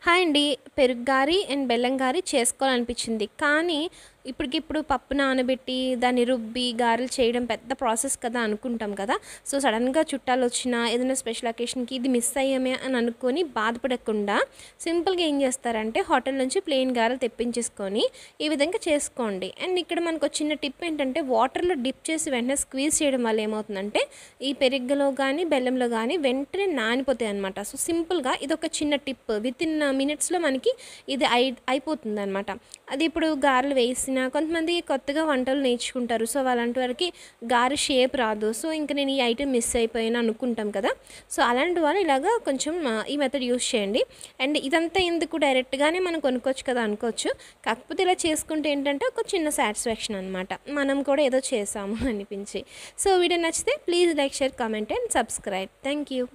Hi అండి. పెరుగు గారి అండ్ బెల్లం గారి చేసుకోవాలనిపించింది. కానీ ఇప్పటికిప్పుడు పప్పు నానబెట్టి, దాన్ని రుబ్బి, గారెలు చేయడం పెద్ద ప్రాసెస్ కదా అనుకుంటాం కదా! సో, సడెన్‌గా చుట్టాలొచ్చినా, ఏదైనా స్పెషల్ అకేషన్‌కి ఇది మిస్ అయ్యామే అని అనుకోని బాధపడకుండా సింపుల్‌గా ఏం చేస్తారంటే హోటల్ నుంచి ప్లెయిన్ గారెలు తెప్పించేసుకొని ఈ విధంగా చేసుకోండి. అండ్ ఇక్కడ మనకు చిన్న టిప్ ఏంటంటే వాటర్‌లో డిప్ చేసి వెంటనే స్క్వీజ్ చేయడం వల్ల ఏమవుతుందంటే ఈ పెరుగులో గానీ, బెల్లంలో గానీ వెంటనే నానిపోతాయన్నమాట. సో, సింపుల్‌గా ఇదొక చిన్న టిప్. వితిన్ మినిట్స్‌లో మనకి ఇది అయిపోతుందనమాట. అది ఇప్పుడు గారెలు వేసినా కొంతమంది కొత్తగా వంటలు నేర్చుకుంటారు. సో, అలాంటి వారికి గారె షేప్ రాదు. సో, ఇంక నేను ఈ ఐటెమ్ మిస్ అయిపోయాను అనుకుంటాం కదా! సో, అలాంటి వాళ్ళు ఇలాగా కొంచెం ఈ మెథడ్ యూజ్ చేయండి. అండ్ ఇదంతా ఎందుకు డైరెక్ట్‌గానే మనం కొనుక్కోవచ్చు కదా అనుకోవచ్చు. కాకపోతే ఇలా చేసుకుంటే ఏంటంటే ఒక చిన్న సాటిస్ఫాక్షన్ అనమాట. మనం కూడా ఏదో చేసాము అనిపించి. సో, వీడియో నచ్చితే please like, share, comment and subscribe. Thank you.